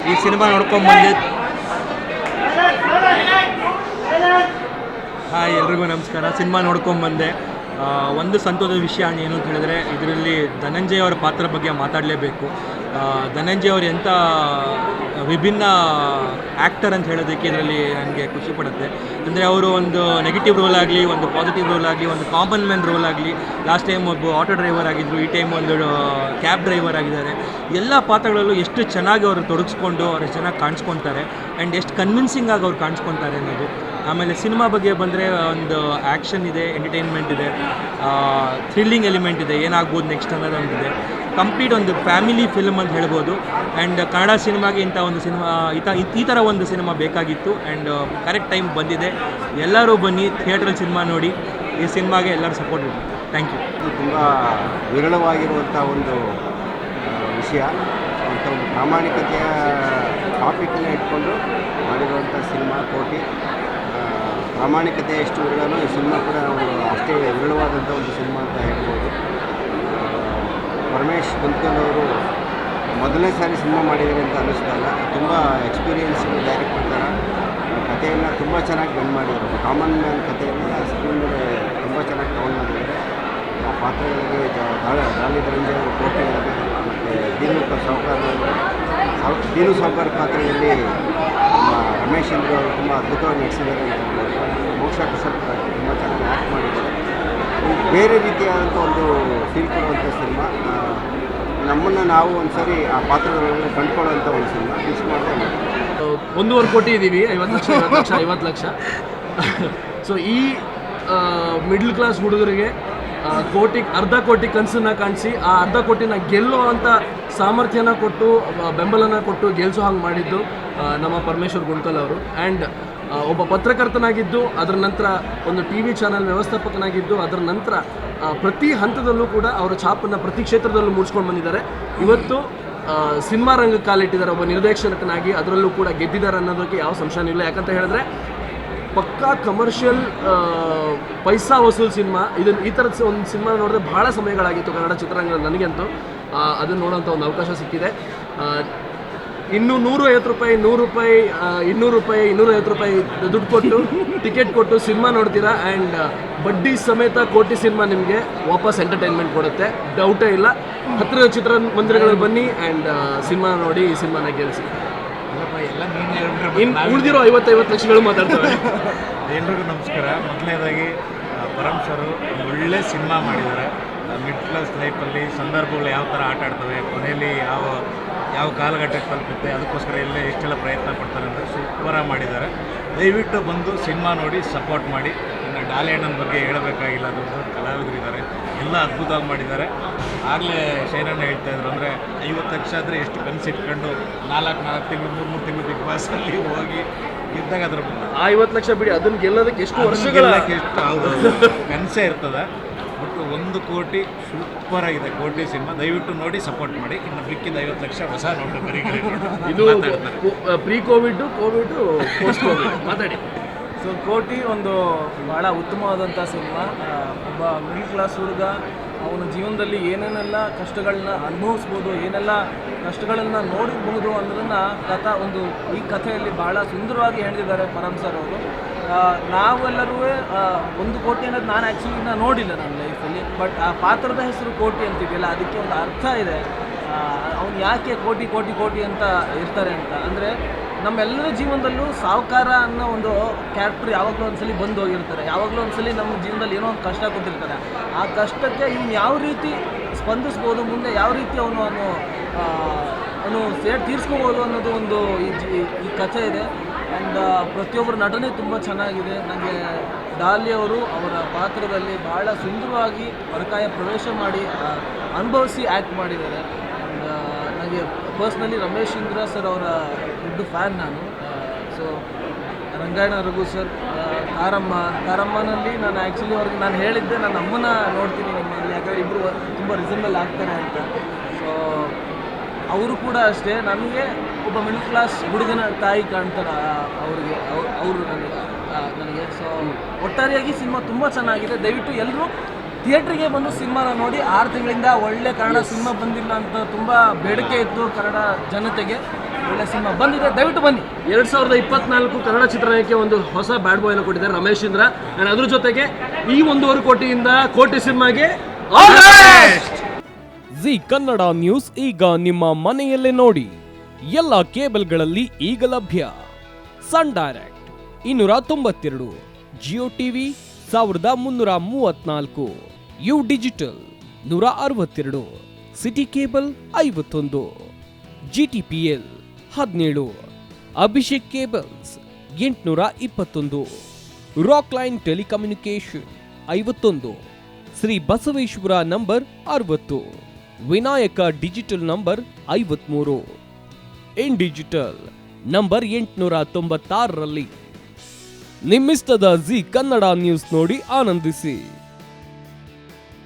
ಈ cinema ನೋಡ್ಕೊಂಬಂದೆ. Hi, ಎಲ್ರಿಗೂ ನಮಸ್ಕಾರ. ಸಿನಿಮಾ ನೋಡ್ಕೊಂಬಂದೆ. ಒಂದು ಸಂತೋಷದ ವಿಷಯ ಏನು ಅಂತ ಹೇಳಿದ್ರೆ, ಇದರಲ್ಲಿ ಧನಂಜಯ್ ಅವರ ಪಾತ್ರ ಬಗ್ಗೆ ಮಾತಾಡಲೇಬೇಕು. ಧನಂಜಯ್ ಅವರು ಎಂಥ ವಿಭಿನ್ನ ಆ್ಯಕ್ಟರ್ ಅಂತ ಹೇಳೋದಕ್ಕೆ ಇದರಲ್ಲಿ ನನಗೆ ಖುಷಿ ಪಡುತ್ತೆ. ಅಂದರೆ ಅವರು ಒಂದು ನೆಗೆಟಿವ್ ರೋಲ್ ಆಗಲಿ, ಒಂದು ಪಾಸಿಟಿವ್ ರೋಲ್ ಆಗಲಿ, ಒಂದು ಕಾಮನ್ ಮ್ಯಾನ್ ರೋಲ್ ಆಗಲಿ, ಲಾಸ್ಟ್ ಟೈಮ್ ಒಬ್ಬ ಆಟೋ ಡ್ರೈವರ್ ಆಗಿದ್ದರು, ಈ ಟೈಮ್ ಒಂದು ಕ್ಯಾಬ್ ಡ್ರೈವರ್ ಆಗಿದ್ದಾರೆ. ಎಲ್ಲ ಪಾತ್ರಗಳಲ್ಲೂ ಎಷ್ಟು ಚೆನ್ನಾಗಿ ಅವರು ತೊಡಗಿಸ್ಕೊಂಡು ಅವ್ರು ಎಷ್ಟು ಚೆನ್ನಾಗಿ ಕಾಣಿಸ್ಕೊತಾರೆ ಆ್ಯಂಡ್ ಎಷ್ಟು ಕನ್ವಿನ್ಸಿಂಗ್ ಆಗಿ ಅವ್ರು ಕಾಣಿಸ್ಕೊತಾರೆ ಅನ್ನೋದು. ಆಮೇಲೆ ಸಿನಿಮಾ ಬಗ್ಗೆ ಬಂದರೆ ಒಂದು ಆ್ಯಕ್ಷನ್ ಇದೆ, ಎಂಟರ್ಟೈನ್ಮೆಂಟ್ ಇದೆ, ಥ್ರಿಲ್ಲಿಂಗ್ ಎಲಿಮೆಂಟ್ ಇದೆ, ಏನಾಗ್ಬೋದು ನೆಕ್ಸ್ಟ್ ಅನ್ನೋದೊಂದಿದೆ. ಕಂಪ್ಲೀಟ್ ಒಂದು ಫ್ಯಾಮಿಲಿ ಫಿಲ್ಮ್ ಅಂತ ಹೇಳ್ಬೋದು. ಆ್ಯಂಡ್ ಕನ್ನಡ ಸಿನಿಮಾಗೆ ಇಂಥ ಒಂದು ಸಿನಿಮಾ ಈ ಥರ ಒಂದು ಸಿನಿಮಾ ಬೇಕಾಗಿತ್ತು. ಆ್ಯಂಡ್ ಕರೆಕ್ಟ್ ಟೈಮ್ ಬಂದಿದೆ. ಎಲ್ಲರೂ ಬನ್ನಿ, ಥಿಯೇಟ್ರಲ್ಲಿ ಸಿನಿಮಾ ನೋಡಿ. ಈ ಸಿನಿಮಾಗೆ ಎಲ್ಲರೂ ಸಪೋರ್ಟ್ ಮಾಡಿ. Thank you. ಇದು ತುಂಬ ವಿರಳವಾಗಿರುವಂಥ ಒಂದು ವಿಷಯ, ಅಂತ ಒಂದು ಪ್ರಾಮಾಣಿಕತೆಯ ಟಾಪಿಕನ್ನು ಇಟ್ಕೊಂಡು ಮಾಡಿರುವಂಥ ಸಿನಿಮಾ ಕೋಟಿ. ಪ್ರಾಮಾಣಿಕತೆ ಎಷ್ಟು ವಿರಳನೋ ಈ ಸಿನಿಮಾ ಕೂಡ ಒಂದು ಅಷ್ಟೇ ವಿರಳವಾದಂಥ ಒಂದು ಸಿನಿಮಾ ಅಂತ ಹೇಳ್ಬೋದು. ಪರಮೇಶ್ ಗುಂತ್ಕಲ್ ಅವರು ಮೊದಲನೇ ಸಾರಿ ಸಿನಿಮಾ ಮಾಡಿದ್ದಾರೆ ಅಂತ ಅನ್ನಿಸ್ತಾ ಇಲ್ಲ. ತುಂಬ ಎಕ್ಸ್ಪೀರಿಯನ್ಸ್ ಡೈರೆಕ್ಟರ್ ಥರ ಕಥೆಯನ್ನು ತುಂಬ ಚೆನ್ನಾಗಿ ಬಂದ್ ಮಾಡಿದ್ದಾರೆ. ಕಾಮನ್ ಮ್ಯಾನ್ ಕಥೆಯನ್ನು ಸ್ಕ್ರೀನ್ ಮೇಲೆ ತುಂಬ ಚೆನ್ನಾಗಿ ತಗೊಂಡು ಮಾಡಿದ್ದಾರೆ. ಆ ಪಾತ್ರಗಳಿಗೆ ದಾಳಿ ಧನಂಜಯ ಅವರು ಕೋಟಿ ಮತ್ತು ದೀನು ಸಾವ್ಕಾರ್ ಪಾತ್ರದಲ್ಲಿ ನಮ್ಮ ರಮೇಶ್ ಚಂದ್ರ ಅವರು ತುಂಬ ಅದ್ಭುತವಾಗಿ ನಟಿಸಿದ್ದಾರೆ ಅಂತ ಹೇಳ್ಬೋದು. ಮೋಕ್ಷ ಕಶ್ಯಪ್ ತುಂಬ ಚೆನ್ನಾಗಿ ಆ್ಯಕ್ಟ್ ಮಾಡಿದ್ದಾರೆ. ಬೇರೆ ರೀತಿಯಾದಂಥ ಒಂದು ಫೀಲ್ ಕೊಡುವಂಥ ಸಿನಿಮಾ. ನಮ್ಮನ್ನು ನಾವು ಒಂದು ಸರಿ ಆ ಪಾತ್ರಗಳಲ್ಲಿ ಕಂಡುಕೊಳ್ಳುವಂಥ ಒಂದು ಸಿನಿಮಾ ಮಿಸ್ ಮಾಡಿದೆ. 1.5 ಕೋಟಿ ಇದ್ದೀವಿ, 50 ಲಕ್ಷ. ಸೊ ಈ ಮಿಡ್ಲ್ ಕ್ಲಾಸ್ ಹುಡುಗರಿಗೆ ಅರ್ಧ ಕೋಟಿ ಕನಸನ್ನು ಕಾಣಿಸಿ ಆ ಅರ್ಧ ಕೋಟಿನ ಗೆಲ್ಲೋ ಅಂತ ಸಾಮರ್ಥ್ಯನ ಕೊಟ್ಟು, ಬೆಂಬಲನ ಕೊಟ್ಟು ಗೆಲ್ಲಿಸೋ ಹಾಗೆ ಮಾಡಿದ್ದು ನಮ್ಮ ಪರಮೇಶ್ವರ್ ಗುಂಟ್ಕಲ್ ಅವರು. ಆ್ಯಂಡ್ ಒಬ್ಬ ಪತ್ರಕರ್ತನಾಗಿದ್ದು, ಅದರ ನಂತರ ಒಂದು TV ಚಾನಲ್ ವ್ಯವಸ್ಥಾಪಕನಾಗಿದ್ದು, ಅದರ ನಂತರ ಪ್ರತಿ ಹಂತದಲ್ಲೂ ಕೂಡ ಅವರ ಛಾಪನ್ನು ಪ್ರತಿ ಕ್ಷೇತ್ರದಲ್ಲೂ ಮೂಡಿಸ್ಕೊಂಡು ಬಂದಿದ್ದಾರೆ. ಇವತ್ತು ಸಿನಿಮಾ ರಂಗಕ್ಕೆ ಕಾಲಿಟ್ಟಿದ್ದಾರೆ ಒಬ್ಬ ನಿರ್ದೇಶಕನಾಗಿ, ಅದರಲ್ಲೂ ಕೂಡ ಗೆದ್ದಿದ್ದಾರೆ ಅನ್ನೋದಕ್ಕೆ ಯಾವ ಸಂಶಯನೂ ಇಲ್ಲ. ಯಾಕಂತ ಹೇಳಿದ್ರೆ ಪಕ್ಕಾ ಕಮರ್ಷಿಯಲ್ ಪೈಸಾ ವಸೂಲ್ ಸಿನಿಮಾ. ಈ ಥರದ ಒಂದು ಸಿನಿಮಾ ನೋಡಿದ್ರೆ ಭಾಳ ಸಮಯಗಳಾಗಿತ್ತು ಕನ್ನಡ ಚಿತ್ರರಂಗದಲ್ಲಿ. ನನಗಂತೂ ಅದನ್ನು ನೋಡೋಂಥ ಒಂದು ಅವಕಾಶ ಸಿಕ್ಕಿದೆ. ಇನ್ನೂ ₹150, ₹100, ₹250 ದುಡ್ಡು ಕೊಟ್ಟು ಟಿಕೆಟ್ ಕೊಟ್ಟು ಸಿನಿಮಾ ನೋಡ್ತೀರಾ. ಆ್ಯಂಡ್ ಬಡ್ಡಿ ಸಮೇತ ಕೋಟಿ ಸಿನಿಮಾ ನಿಮಗೆ ವಾಪಸ್ ಎಂಟರ್ಟೈನ್ಮೆಂಟ್ ಕೊಡುತ್ತೆ, ಡೌಟೇ ಇಲ್ಲ. ಹತ್ತಿರದ ಚಿತ್ರಮಂದಿರಗಳಲ್ಲಿ ಬನ್ನಿ ಆ್ಯಂಡ್ ಸಿನಿಮಾ ನೋಡಿ, ಈ ಸಿನಿಮಾನ ಗೆಲ್ಲಿಸಿ. ಇನ್ನು ಉಳಿದಿರೋ 50 ಲಕ್ಷಗಳು ಮಾತಾಡ್ತವೆ. ಎಲ್ರಿಗೂ ನಮಸ್ಕಾರ. ಮೊದಲನೇದಾಗಿ ಪರಮೇಶ್ವರು ಒಂದು ಒಳ್ಳೆ ಸಿನಿಮಾ ಮಾಡಿದ್ದಾರೆ. ಮಿಡ್ ಕ್ಲಾಸ್ ಲೈಫಲ್ಲಿ ಸಂದರ್ಭಗಳು ಯಾವ ಥರ ಆಟ ಆಡ್ತವೆ, ಕೊನೆಯಲ್ಲಿ ಯಾವ ಕಾಲಘಟ್ಟಕ್ಕೆ ತಲುಪುತ್ತೆ, ಅದಕ್ಕೋಸ್ಕರ ಎಷ್ಟೆಲ್ಲ ಪ್ರಯತ್ನ ಪಡ್ತಾರೆ ಅಂತ ಸೂಪರಾಗಿ ಮಾಡಿದ್ದಾರೆ. ದಯವಿಟ್ಟು ಬಂದು ಸಿನಿಮಾ ನೋಡಿ ಸಪೋರ್ಟ್ ಮಾಡಿ. ಇನ್ನು ಡಾಲಿ ಅಣ್ಣನ ಬಗ್ಗೆ ಹೇಳಬೇಕಾಗಿಲ್ಲ, ಅದೊಂದು ಕಲಾವಿದರಿದ್ದಾರೆ, ಎಲ್ಲ ಅದ್ಭುತವಾಗಿ ಮಾಡಿದ್ದಾರೆ. ಆಗಲೇ ಶೈನಣ್ಣ ಹೇಳ್ತಾಯಿದ್ರು, ಅಂದರೆ 50 ಲಕ್ಷ ಆದರೆ ಎಷ್ಟು ಕನಸಿಟ್ಕೊಂಡು 4 ತಿಂಗಳು 3 ತಿಂಗಳು ಬಿಗ್ ಬಾಸಲ್ಲಿ ಹೋಗಿ ಗೆದ್ದಾಗ ಅದ್ರ ಆ 50 ಲಕ್ಷ ಬಿಡಿ, ಅದನ್ನು ಗೆಲ್ಲೋದಕ್ಕೆ ಎಷ್ಟು ವರ್ಷಗಳ ಎಷ್ಟು ಹೌದು ಕನಸೇ ಇರ್ತದೆ. ಬಟ್ 1 ಕೋಟಿ ಸೂಪರಾಗಿದೆ ಕೋಟಿ ಸಿನಿಮಾ. ದಯವಿಟ್ಟು ನೋಡಿ ಸಪೋರ್ಟ್ ಮಾಡಿ. ಇನ್ನು ಮಿಕ್ಕಿದ 50 ಲಕ್ಷ ಹೊಸ ನೋಟು ಬರೀತಾರೆ. ಇದು ಪ್ರೀ ಕೋವಿಡ್, ಪೋಸ್ಟ್ ಕೋವಿಡ್ ಮಾತಾಡಿ. ಸೊ ಕೋಟಿ ಒಂದು ಭಾಳ ಉತ್ತಮವಾದಂಥ ಸಿನಿಮಾ. ಒಬ್ಬ ಮಿಡ್ಲ್ ಕ್ಲಾಸ್ ಹುಡುಗ ಅವನ ಜೀವನದಲ್ಲಿ ಏನೇನೆಲ್ಲ ಕಷ್ಟಗಳನ್ನ ಅನುಭವಿಸ್ಬೋದು, ಏನೆಲ್ಲ ಕಷ್ಟಗಳನ್ನು ನೋಡಿರ್ಬೋದು ಅನ್ನೋದನ್ನು ಈ ಕಥೆಯಲ್ಲಿ ಭಾಳ ಸುಂದರವಾಗಿ ಹೇಳಿದ್ದಾರೆ ಪರಮ್ ಸರ್ ಅವರು. ನಾವೆಲ್ಲರೂ 1 ಕೋಟಿ ಅನ್ನೋದು ನಾನು ಆ್ಯಕ್ಚುಲಿ ನೋಡಿಲ್ಲ ನನ್ನ ಲೈಫಲ್ಲಿ. ಬಟ್ ಆ ಪಾತ್ರದ ಹೆಸರು ಕೋಟಿ ಅಂತಿದೆಯಲ್ಲ, ಅದಕ್ಕೆ ಒಂದು ಅರ್ಥ ಇದೆ. ಅವನು ಯಾಕೆ ಕೋಟಿ ಕೋಟಿ ಕೋಟಿ ಅಂತ ಇರ್ತಾರೆ ಅಂತ ಅಂದರೆ, ನಮ್ಮೆಲ್ಲರ ಜೀವನದಲ್ಲೂ ಸಾಹುಕಾರ ಅನ್ನೋ ಒಂದು ಕ್ಯಾರೆಕ್ಟರ್ ಯಾವಾಗಲೂ ಒಂದ್ಸಲಿ ಬಂದು ಹೋಗಿರ್ತಾರೆ. ಯಾವಾಗಲೂ ಒಂದ್ಸಲಿ ನಮ್ಮ ಜೀವನದಲ್ಲಿ ಏನೋ ಒಂದು ಕಷ್ಟ ಕೊಟ್ಟಿರ್ತಾರೆ. ಆ ಕಷ್ಟಕ್ಕೆ ಇವನು ಯಾವ ರೀತಿ ಸ್ಪಂದಿಸ್ಬೋದು, ಮುಂದೆ ಯಾವ ರೀತಿ ಅವನು ಸೇಡ್ ತೀರಿಸ್ಕೋಬೋದು ಅನ್ನೋದು ಒಂದು ಈ ಕಥೆ ಇದೆ. ಆ್ಯಂಡ್ ಪ್ರತಿಯೊಬ್ಬರ ನಟನೆ ತುಂಬ ಚೆನ್ನಾಗಿದೆ. ನನಗೆ ಡಾಲಿ ಅವರು ಅವರ ಪಾತ್ರದಲ್ಲಿ ಭಾಳ ಸುಂದರವಾಗಿ ಪರಕಾಯ ಪ್ರವೇಶ ಮಾಡಿ ಅನುಭವಿಸಿ ಆ್ಯಕ್ಟ್ ಮಾಡಿದ್ದಾರೆ. ಆ್ಯಂಡ್ ನನಗೆ ಪರ್ಸ್ನಲಿ ರಮೇಶ್ ಚಂದ್ರ ಸರ್ ಅವರ ದೊಡ್ಡ ಫ್ಯಾನ್ ನಾನು. ಸೊ ರಂಗಾಯಣ ರಘು ಸರ್, ಕಾರಮ್ಮನಲ್ಲಿ ನಾನು ಆ್ಯಕ್ಚುಲಿ ಅವ್ರಿಗೆ ನಾನು ಹೇಳಿದ್ದೆ, ನನ್ನ ಅಮ್ಮನ ನೋಡ್ತೀನಿ ನಿಮ್ಮಲ್ಲಿ, ಯಾಕಂದರೆ ಇಬ್ಬರು ತುಂಬ ರಿಸನಬಲ್ ಆಗ್ತಾರೆ ಅಂತ. ಸೊ ಅವರು ಕೂಡ ಅಷ್ಟೇ, ನನಗೆ ಒಬ್ಬ ಮಿಡ್ಲ್ ಕ್ಲಾಸ್ ಹುಡುಗನ ತಾಯಿ ಕಾಣ್ತಾರೆ ಅವರು ನನಗೆ. ಸೊ ಒಟ್ಟಾರೆಯಾಗಿ ಸಿನಿಮಾ ತುಂಬ ಚೆನ್ನಾಗಿದೆ. ದಯವಿಟ್ಟು ಎಲ್ಲರೂ ಥಿಯೇಟ್ರಿಗೆ ಬಂದು ಸಿನಿಮಾನ ನೋಡಿ. 6 ತಿಂಗಳಿಂದ ಒಳ್ಳೆ ಕನ್ನಡ ಸಿನಿಮಾ ಬಂದಿಲ್ಲ ಅಂತ ತುಂಬ ಬೇಡಿಕೆ ಇತ್ತು ಕನ್ನಡ ಜನತೆಗೆ. ಒಳ್ಳೆ ಸಿನಿಮಾ ಬಂದಿದೆ, ದಯವಿಟ್ಟು ಬನ್ನಿ. 2024 ಕನ್ನಡ ಚಿತ್ರರಂಗಕ್ಕೆ ಒಂದು ಹೊಸ ಬ್ಯಾಡ್ ಬಾಯ್ನ ಕೊಟ್ಟಿದ್ದಾರೆ ರಮೇಶ್ ಇಂದ್ರ. ಆ್ಯಂಡ್ ಅದ್ರ ಜೊತೆಗೆ ಈ 1.5 ಕೋಟಿಯಿಂದ ಕೋಟಿ ಸಿನಿಮಾಗೆ ಜಿ ಕನ್ನಡ ನ್ಯೂಸ್ ಈಗ ನಿಮ್ಮ ಮನೆಯಲ್ಲೇ ನೋಡಿ. ಎಲ್ಲ ಕೇಬಲ್ಗಳಲ್ಲಿ ಈಗ ಲಭ್ಯ. Sun Direct 292, Jio TV 1334, U digital 162, city cable 51, GTPL 17, Abhishek cables 821, rock line telecommunication 51, Shri Basaveshwara number 60, Vinayaka digital number 53, in digital number 896ರಲ್ಲಿ. ನಿಮ್ಮಿಸ್ತದ ಜಿ ಕನ್ನಡ ನ್ಯೂಸ್ ನೋಡಿ ಆನಂದಿಸಿ.